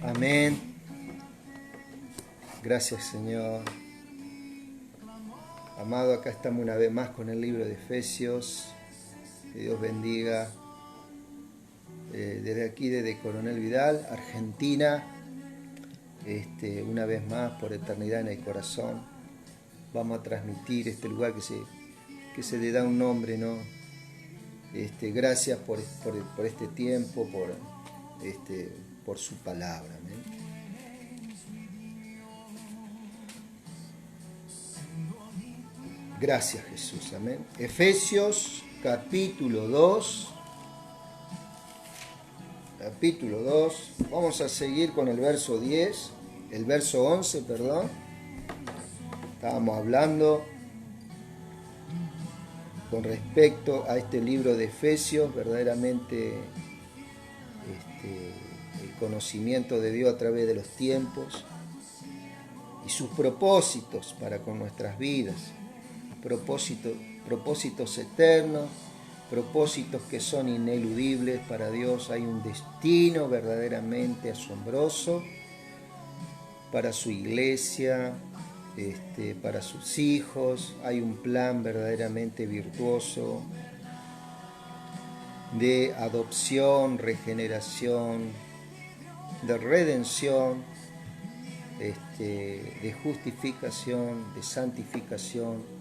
Amén. Gracias, Señor. Amado, acá estamos una vez más con el libro de Efesios. Que Dios bendiga. Desde aquí, desde Coronel Vidal, Argentina, una vez más, por eternidad en el corazón, vamos a transmitir este lugar que se le da un nombre, ¿no? Gracias por este tiempo, por su palabra. ¿Amén? Gracias, Jesús. Amén. Efesios capítulo 2. Capítulo 2. Vamos a seguir con el verso 10. El verso 11, perdón. Estábamos hablando con respecto a este libro de Efesios, verdaderamente el conocimiento de Dios a través de los tiempos y sus propósitos para con nuestras vidas. Propósitos eternos, propósitos que son ineludibles para Dios. Hay un destino verdaderamente asombroso para su iglesia, para sus hijos. Hay un plan verdaderamente virtuoso de adopción, regeneración, de redención, de justificación, de santificación,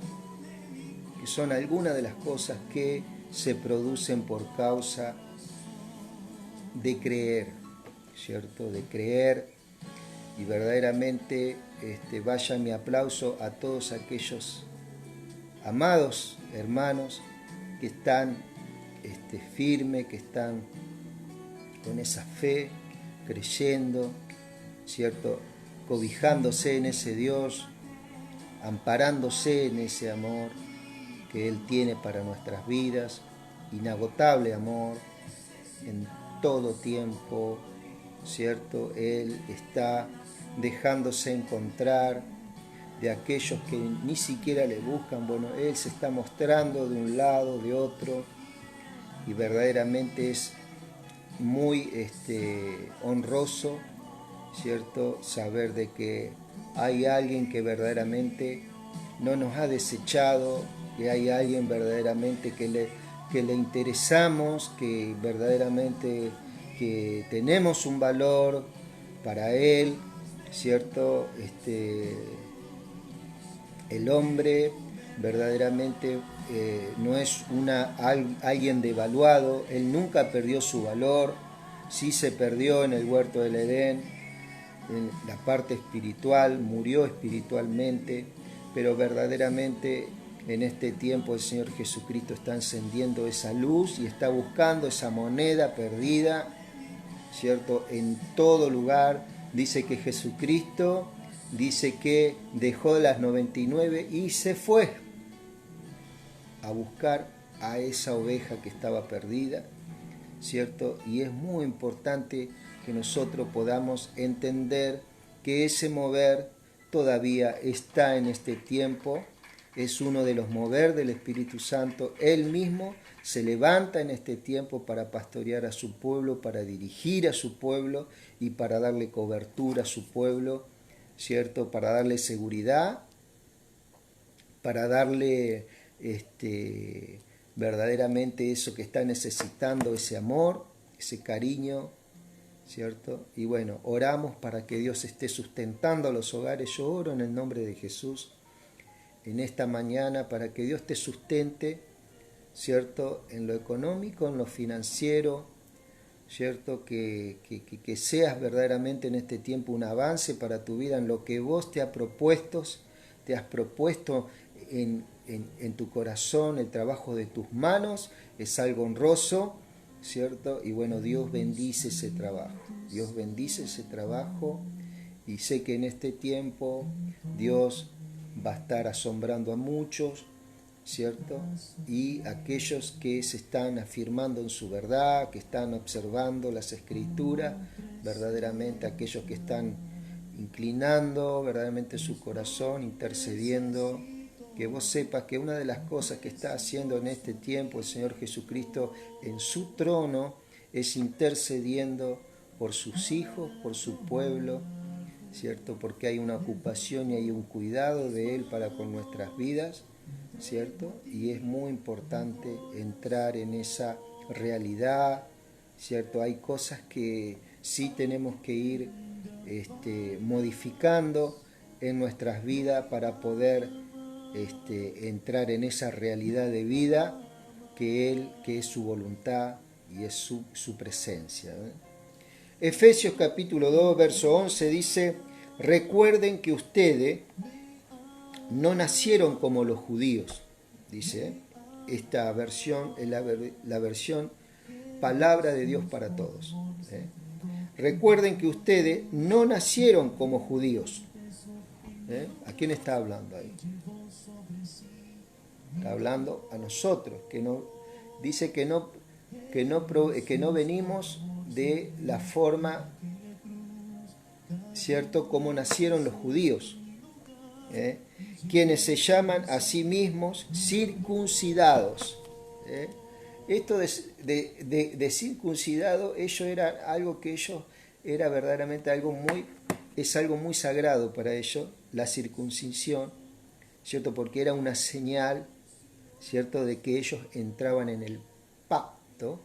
que son algunas de las cosas que se producen por causa de creer, ¿cierto? De creer. Y verdaderamente vaya mi aplauso a todos aquellos amados hermanos que están firmes, que están con esa fe, creyendo, ¿cierto? Cobijándose en ese Dios, amparándose en ese amor que Él tiene para nuestras vidas, inagotable amor en todo tiempo, ¿cierto? Él está dejándose encontrar de aquellos que ni siquiera le buscan. Bueno, Él se está mostrando de un lado, de otro, y verdaderamente es muy honroso, ¿cierto? Saber de que hay alguien que verdaderamente no nos ha desechado, que hay alguien verdaderamente que le interesamos, que verdaderamente que tenemos un valor para Él, ¿cierto? El hombre verdaderamente no es alguien devaluado. Él nunca perdió su valor. Sí se perdió en el huerto del Edén, en la parte espiritual, murió espiritualmente, pero verdaderamente en este tiempo el Señor Jesucristo está encendiendo esa luz y está buscando esa moneda perdida, ¿cierto? En todo lugar. Dice que Jesucristo dice que dejó las 99 y se fue a buscar a esa oveja que estaba perdida, ¿cierto? Y es muy importante que nosotros podamos entender que ese mover todavía está en este tiempo, es uno de los mover del Espíritu Santo. Él mismo se levanta en este tiempo para pastorear a su pueblo, para dirigir a su pueblo y para darle cobertura a su pueblo, ¿cierto? Para darle seguridad, para darle verdaderamente eso que está necesitando, ese amor, ese cariño, ¿cierto? Y bueno, oramos para que Dios esté sustentando a los hogares. Yo oro en el nombre de Jesús en esta mañana para que Dios te sustente, ¿cierto? En lo económico, en lo financiero, ¿cierto? Que seas verdaderamente en este tiempo un avance para tu vida en lo que vos te has propuesto en tu corazón. El trabajo de tus manos es algo honroso, ¿cierto? Y bueno, Dios bendice ese trabajo. Dios bendice ese trabajo y sé que en este tiempo Dios va a estar asombrando a muchos, ¿cierto? Y aquellos que se están afirmando en su verdad, que están observando las Escrituras, verdaderamente aquellos que están inclinando verdaderamente su corazón, intercediendo, que vos sepas que una de las cosas que está haciendo en este tiempo el Señor Jesucristo en su trono es intercediendo por sus hijos, por su pueblo, ¿cierto? Porque hay una ocupación y hay un cuidado de Él para con nuestras vidas, ¿cierto? Y es muy importante entrar en esa realidad, ¿cierto? Hay cosas que sí tenemos que ir modificando en nuestras vidas para poder entrar en esa realidad de vida que es su voluntad y es su presencia, ¿eh? Efesios capítulo 2, verso 11 dice: recuerden que ustedes no nacieron como los judíos, dice. Esta versión es la versión Palabra de Dios para Todos, ¿eh? Recuerden que ustedes no nacieron como judíos, ¿eh? ¿A quién está hablando ahí? Está hablando a nosotros, que no, dice que no venimos de la forma, ¿cierto?, como nacieron los judíos, ¿eh? Quienes se llaman a sí mismos circuncidados, ¿eh? Esto de circuncidado, era verdaderamente es algo muy sagrado para ellos, la circuncisión, ¿cierto? Porque era una señal, ¿cierto?, de que ellos entraban en el pacto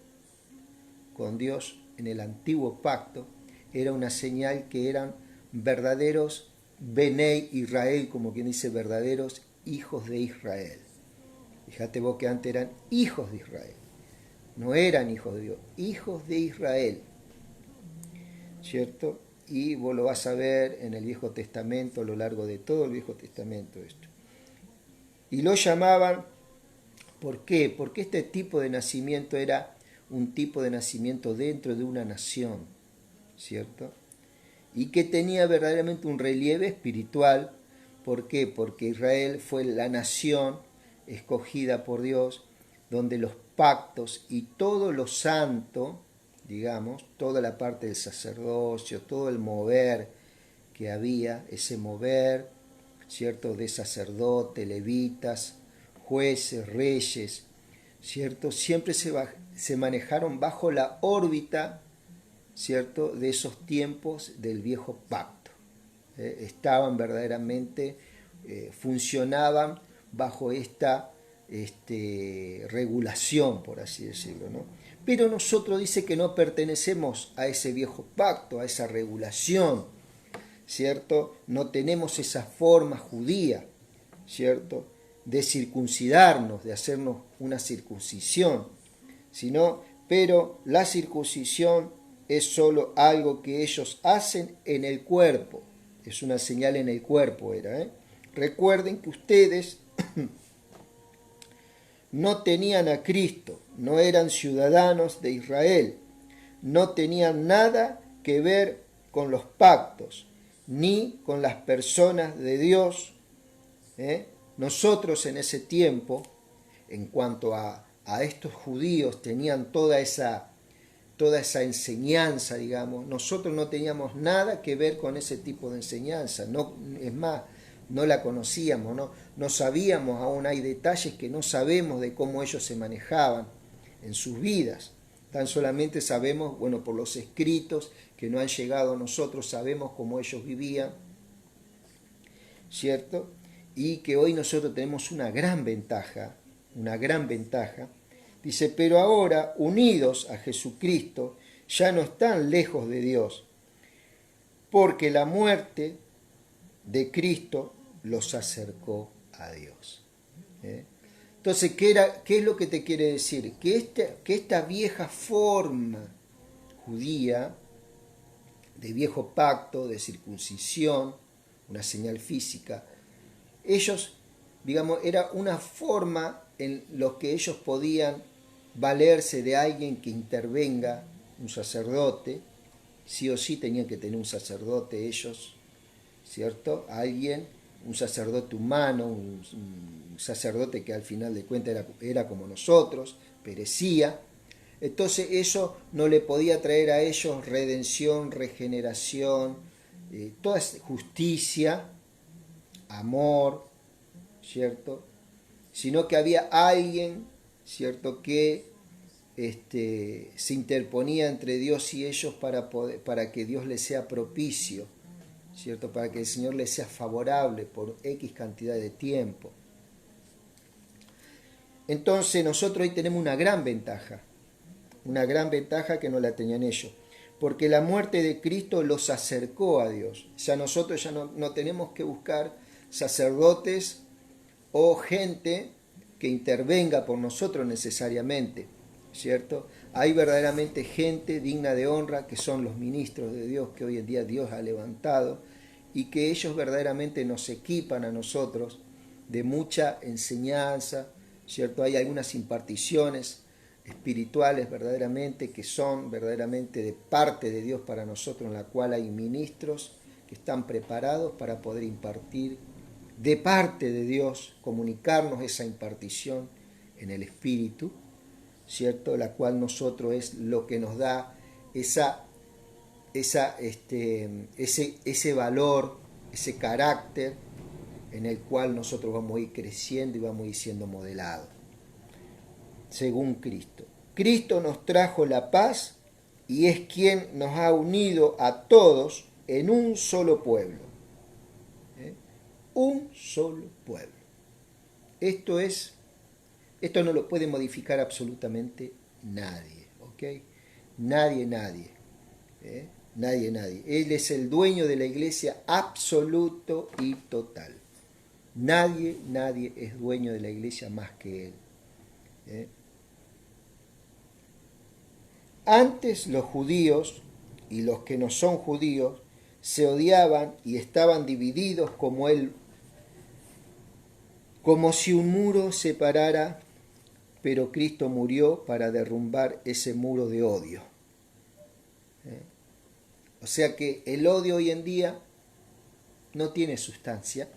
con Dios, en el antiguo pacto. Era una señal que eran verdaderos Benei Israel, como quien dice, verdaderos hijos de Israel. Fíjate vos que antes eran hijos de Israel, no eran hijos de Dios, hijos de Israel, ¿cierto? Y vos lo vas a ver en el Viejo Testamento, a lo largo de todo el Viejo Testamento esto. Y lo llamaban, ¿por qué? Porque este tipo de nacimiento era un tipo de nacimiento dentro de una nación, ¿cierto? Y que tenía verdaderamente un relieve espiritual. ¿Por qué? Porque Israel fue la nación escogida por Dios, donde los pactos y todo lo santo, digamos, toda la parte del sacerdocio, todo el mover que había, ese mover, ¿cierto?, de sacerdotes, levitas, jueces, reyes, ¿cierto?, siempre se manejaron bajo la órbita, ¿cierto?, de esos tiempos del viejo pacto. Estaban verdaderamente, funcionaban bajo esta regulación, por así decirlo, ¿no? Pero nosotros dice que no pertenecemos a ese viejo pacto, a esa regulación, ¿cierto? No tenemos esa forma judía, ¿cierto?, de circuncidarnos, de hacernos una circuncisión, pero la circuncisión es solo algo que ellos hacen en el cuerpo, es una señal en el cuerpo, ¿eh? Recuerden que ustedes no tenían a Cristo, no eran ciudadanos de Israel, no tenían nada que ver con los pactos, ni con las personas de Dios, ¿eh? Nosotros en ese tiempo, en cuanto a estos judíos, tenían toda esa enseñanza, digamos. Nosotros no teníamos nada que ver con ese tipo de enseñanza, no, es más, no la conocíamos, no sabíamos, aún hay detalles que no sabemos de cómo ellos se manejaban en sus vidas. Tan solamente sabemos, bueno, por los escritos que no han llegado a nosotros, sabemos cómo ellos vivían, ¿cierto? Y que hoy nosotros tenemos una gran ventaja. Dice, pero ahora, unidos a Jesucristo, ya no están lejos de Dios, porque la muerte de Cristo los acercó a Dios. Entonces, ¿qué es lo que te quiere decir? Que esta vieja forma judía, de viejo pacto, de circuncisión, una señal física, ellos, digamos, era una forma en lo que ellos podían valerse de alguien que intervenga, un sacerdote. Sí o sí tenían que tener un sacerdote ellos, ¿cierto? Un sacerdote humano, un sacerdote que al final de cuentas era como nosotros, perecía. Entonces eso no le podía traer a ellos redención, regeneración, toda justicia, amor, ¿cierto? Sino que había alguien, ¿cierto?, que se interponía entre Dios y ellos para que Dios les sea propicio, ¿cierto? Para que el Señor les sea favorable por X cantidad de tiempo. Entonces nosotros hoy tenemos una gran ventaja que no la tenían ellos, porque la muerte de Cristo los acercó a Dios. Ya nosotros ya no tenemos que buscar sacerdotes o gente que intervenga por nosotros necesariamente, ¿cierto? Hay verdaderamente gente digna de honra que son los ministros de Dios que hoy en día Dios ha levantado y que ellos verdaderamente nos equipan a nosotros de mucha enseñanza, ¿cierto? Hay algunas imparticiones espirituales verdaderamente que son verdaderamente de parte de Dios para nosotros, en la cual hay ministros que están preparados para poder impartir de parte de Dios, comunicarnos esa impartición en el Espíritu, ¿cierto? La cual nosotros es lo que nos da ese valor, ese carácter en el cual nosotros vamos a ir creciendo y vamos a ir siendo modelados, según Cristo. Cristo nos trajo la paz y es quien nos ha unido a todos en un solo pueblo. Un solo pueblo. Esto no lo puede modificar absolutamente nadie, ¿ok? Nadie. Nadie. Él es el dueño de la iglesia absoluto y total. Nadie es dueño de la iglesia más que Él. Antes los judíos y los que no son judíos se odiaban y estaban divididos como si un muro separara, pero Cristo murió para derrumbar ese muro de odio. O sea que el odio hoy en día no tiene sustancia,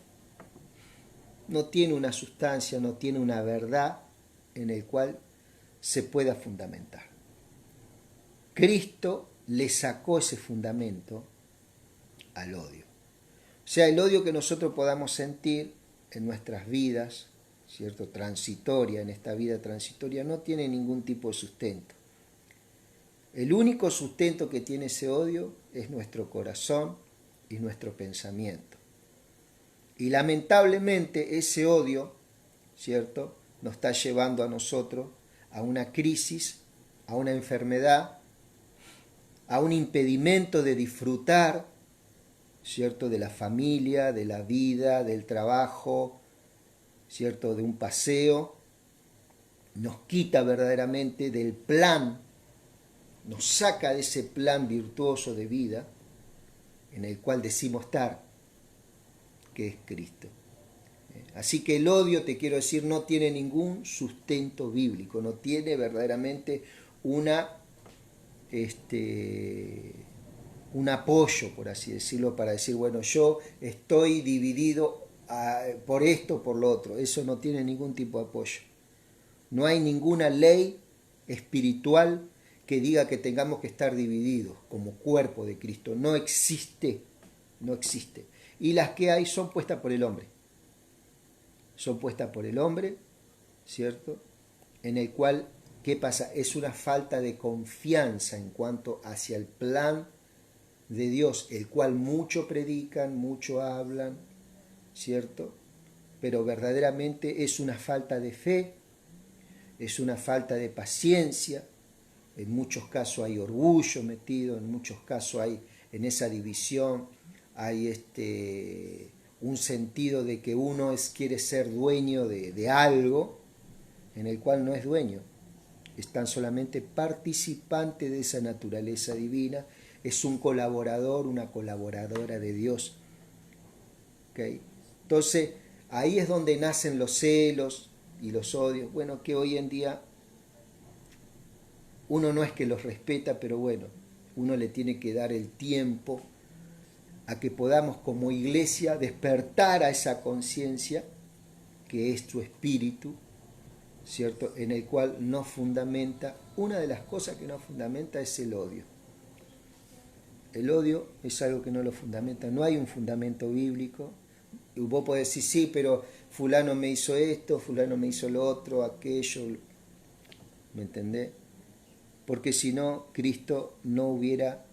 no tiene una sustancia, no tiene una verdad en el cual se pueda fundamentar. Cristo le sacó ese fundamento al odio. O sea, el odio que nosotros podamos sentir en nuestras vidas, ¿cierto? Transitoria, en esta vida transitoria, no tiene ningún tipo de sustento. El único sustento que tiene ese odio es nuestro corazón y nuestro pensamiento. Y lamentablemente ese odio, ¿cierto?, nos está llevando a nosotros a una crisis, a una enfermedad, a un impedimento de disfrutar, ¿cierto?, de la familia, de la vida, del trabajo, ¿cierto?, de un paseo. Nos quita verdaderamente del plan, nos saca de ese plan virtuoso de vida en el cual decimos estar, que es Cristo. Así que el odio, te quiero decir, no tiene ningún sustento bíblico, no tiene verdaderamente un apoyo, por así decirlo, para decir, bueno, yo estoy dividido por esto, por lo otro. Eso no tiene ningún tipo de apoyo. No hay ninguna ley espiritual que diga que tengamos que estar divididos como cuerpo de Cristo. No existe. Y las que hay son puestas por el hombre. Son puestas por el hombre, ¿cierto? En el cual, ¿qué pasa? Es una falta de confianza en cuanto hacia el plan de Dios, el cual mucho predican, mucho hablan, ¿cierto? Pero verdaderamente es una falta de fe, es una falta de paciencia. En muchos casos hay orgullo metido, en muchos casos hay, en esa división, hay un sentido de que uno quiere ser dueño de algo en el cual no es dueño, es tan solamente participante de esa naturaleza divina, es un colaborador, una colaboradora de Dios. ¿Okay? Entonces, ahí es donde nacen los celos y los odios, bueno, que hoy en día uno no es que los respeta, pero bueno, uno le tiene que dar el tiempo a que podamos como iglesia despertar a esa conciencia que es tu espíritu, ¿cierto? En el cual nos fundamenta, una de las cosas que nos fundamenta es el odio. El odio es algo que no lo fundamenta, no hay un fundamento bíblico. Y vos podés decir, sí, pero fulano me hizo esto, fulano me hizo lo otro, aquello, ¿me entendés? porque si no, Cristo no hubiera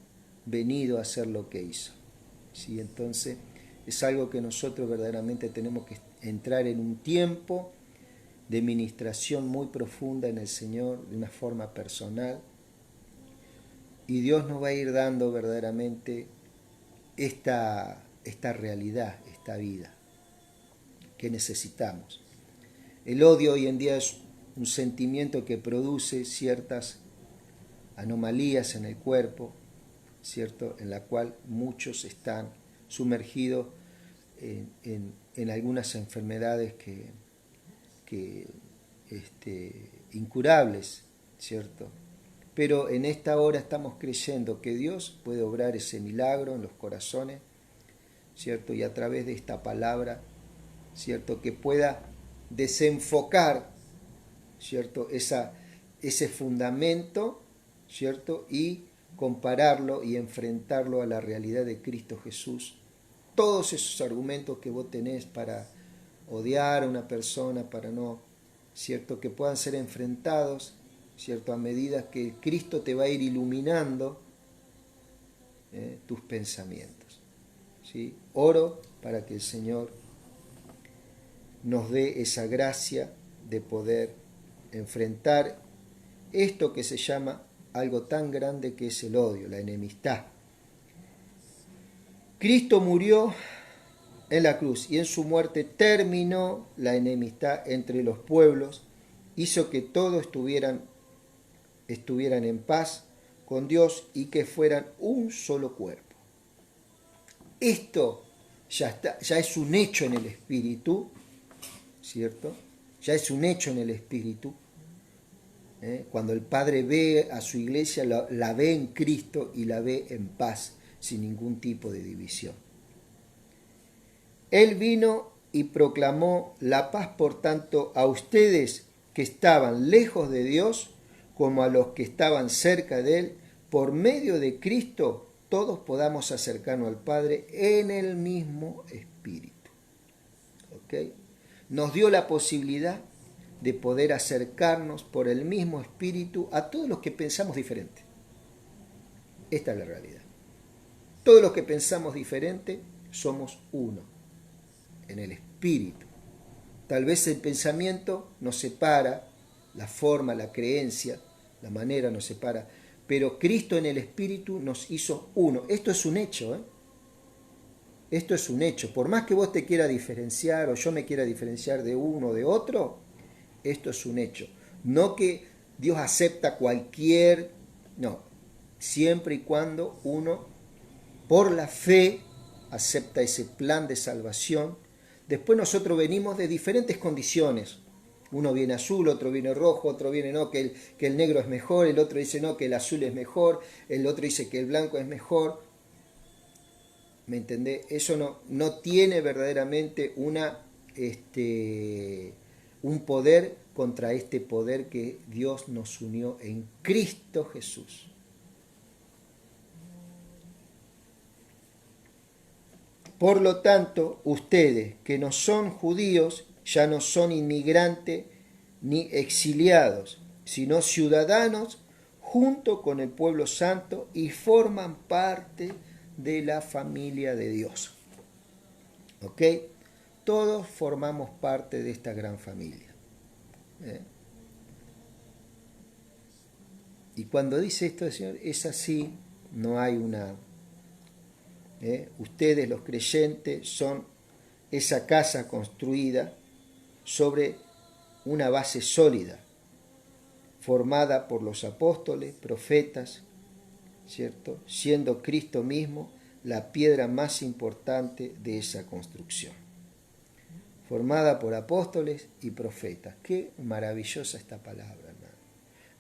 venido a hacer lo que hizo. ¿Sí? Entonces, es algo que nosotros verdaderamente tenemos que entrar en un tiempo de ministración muy profunda en el Señor, de una forma personal, y Dios nos va a ir dando verdaderamente esta realidad, esta vida que necesitamos. El odio hoy en día es un sentimiento que produce ciertas anomalías en el cuerpo, ¿cierto? En la cual muchos están sumergidos en algunas enfermedades incurables, ¿cierto? Pero en esta hora estamos creyendo que Dios puede obrar ese milagro en los corazones, ¿cierto? Y a través de esta palabra, ¿cierto? Que pueda desenfocar, ¿cierto? Ese fundamento, ¿cierto? Y compararlo y enfrentarlo a la realidad de Cristo Jesús. Todos esos argumentos que vos tenés para odiar a una persona, para no, ¿cierto? Que puedan ser enfrentados, ¿cierto? A medida que Cristo te va a ir iluminando tus pensamientos, ¿sí? Oro para que el Señor nos dé esa gracia de poder enfrentar esto que se llama algo tan grande que es el odio, la enemistad. Cristo murió en la cruz y en su muerte terminó la enemistad entre los pueblos, hizo que todos estuvieran en paz con Dios y que fueran un solo cuerpo. Esto ya es un hecho en el Espíritu, ¿cierto? Ya es un hecho en el Espíritu. Cuando el Padre ve a su iglesia, la ve en Cristo y la ve en paz, sin ningún tipo de división. Él vino y proclamó la paz, por tanto, a ustedes que estaban lejos de Dios, como a los que estaban cerca de Él, por medio de Cristo, todos podamos acercarnos al Padre en el mismo Espíritu. ¿Ok? Nos dio la posibilidad de poder acercarnos por el mismo Espíritu a todos los que pensamos diferente. Esta es la realidad. Todos los que pensamos diferente somos uno en el Espíritu. Tal vez el pensamiento nos separa, la forma, la creencia, la manera nos separa, pero Cristo en el Espíritu nos hizo uno. Esto es un hecho, ¿eh? Esto es un hecho. Por más que vos te quieras diferenciar o yo me quiera diferenciar de uno o de otro, esto es un hecho. No que Dios acepta cualquier... No. Siempre y cuando uno, por la fe, acepta ese plan de salvación. Después nosotros venimos de diferentes condiciones. Uno viene azul, otro viene rojo, otro viene no, que el negro es mejor, el otro dice no, que el azul es mejor, el otro dice que el blanco es mejor. ¿Me entendés? Eso no tiene verdaderamente un poder contra este poder que Dios nos unió en Cristo Jesús. Por lo tanto, ustedes que no son judíos, ya no son inmigrantes ni exiliados, sino ciudadanos junto con el pueblo santo y forman parte de la familia de Dios. ¿Ok? Todos formamos parte de esta gran familia. Y cuando dice esto el Señor, es así, no hay una... Ustedes, los creyentes, son esa casa construida sobre una base sólida, formada por los apóstoles, profetas, ¿cierto? Siendo Cristo mismo la piedra más importante de esa construcción. Formada por apóstoles y profetas. Qué maravillosa esta palabra, hermano.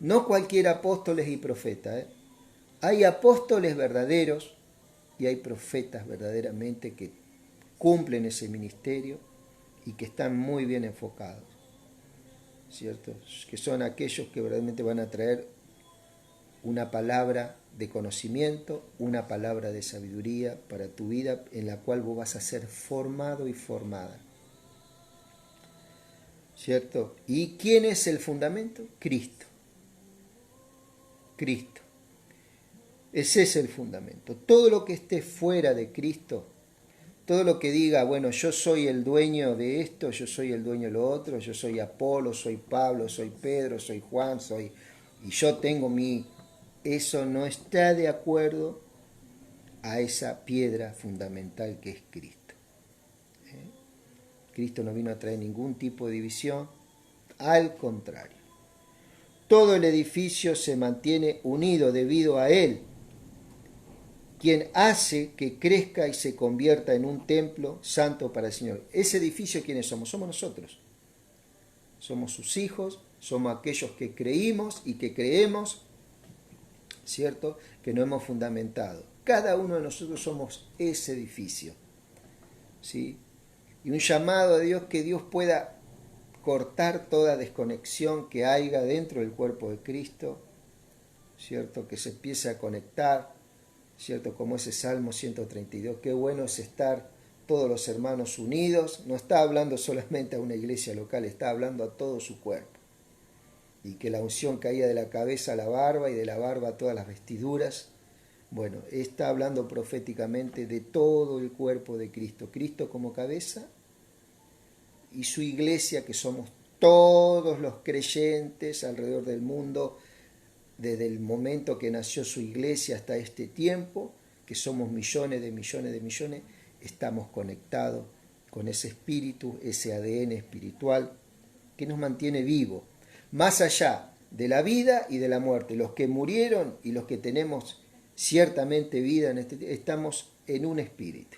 No cualquier apóstoles y profeta, Hay apóstoles verdaderos y hay profetas verdaderamente que cumplen ese ministerio y que están muy bien enfocados, ¿cierto? Que son aquellos que verdaderamente van a traer una palabra de conocimiento, una palabra de sabiduría para tu vida en la cual vos vas a ser formado y formada, ¿cierto? ¿Y quién es el fundamento? Cristo. Cristo. Ese es el fundamento. Todo lo que esté fuera de Cristo, todo lo que diga, bueno, yo soy el dueño de esto, yo soy el dueño de lo otro, yo soy Apolo, soy Pablo, soy Pedro, soy Juan, y yo tengo eso no está de acuerdo a esa piedra fundamental que es Cristo. Cristo no vino a traer ningún tipo de división, al contrario. Todo el edificio se mantiene unido debido a Él, quien hace que crezca y se convierta en un templo santo para el Señor. Ese edificio, ¿quiénes somos? Somos nosotros. Somos sus hijos, somos aquellos que creímos y que creemos, ¿cierto?, que no hemos fundamentado. Cada uno de nosotros somos ese edificio, ¿sí? Y un llamado a Dios, que Dios pueda cortar toda desconexión que haya dentro del cuerpo de Cristo, ¿cierto?, que se empiece a conectar, ¿cierto?, como ese Salmo 132, qué bueno es estar todos los hermanos unidos. No está hablando solamente a una iglesia local, está hablando a todo su cuerpo. Y que la unción caía de la cabeza a la barba y de la barba a todas las vestiduras. Bueno, está hablando proféticamente de todo el cuerpo de Cristo. Cristo como cabeza y su iglesia, que somos todos los creyentes alrededor del mundo, desde el momento que nació su iglesia hasta este tiempo, que somos millones de millones de millones, estamos conectados con ese espíritu, ese ADN espiritual que nos mantiene vivos, más allá de la vida y de la muerte. Los que murieron y los que tenemos ciertamente vida estamos en un espíritu,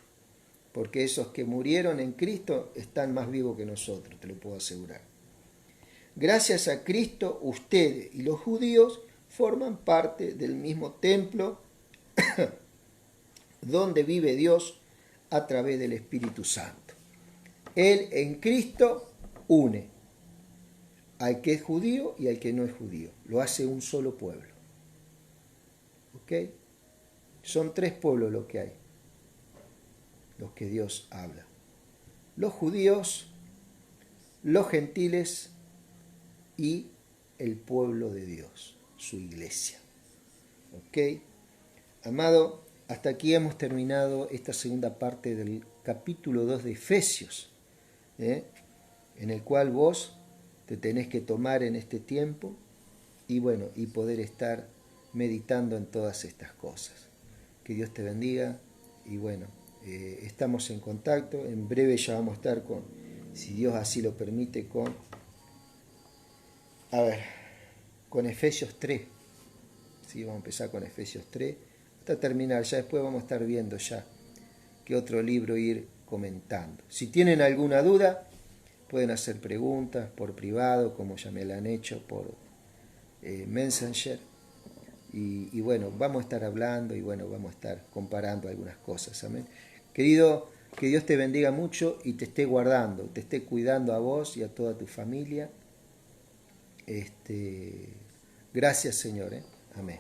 porque esos que murieron en Cristo están más vivos que nosotros, te lo puedo asegurar. Gracias a Cristo, ustedes y los judíos forman parte del mismo templo donde vive Dios a través del Espíritu Santo. Él en Cristo une al que es judío y al que no es judío. Lo hace un solo pueblo. ¿Ok? Son 3 pueblos lo que hay, los que Dios habla. Los judíos, los gentiles y el pueblo de Dios, su iglesia. ¿Ok? Amado, hasta aquí hemos terminado esta segunda parte del capítulo 2 de Efesios, en el cual vos te tenés que tomar en este tiempo y bueno, y poder estar meditando en todas estas cosas. Que Dios te bendiga y bueno, estamos en contacto. En breve ya vamos a estar con, si Dios así lo permite, con Efesios 3. Sí, vamos a empezar con Efesios 3 hasta terminar. Ya después vamos a estar viendo ya qué otro libro ir comentando. Si tienen alguna duda, pueden hacer preguntas por privado, como ya me la han hecho por Messenger. Y bueno, vamos a estar hablando y bueno, vamos a estar comparando algunas cosas. Amén. Querido, que Dios te bendiga mucho y te esté guardando, te esté cuidando a vos y a toda tu familia. Gracias, Señor. Amén.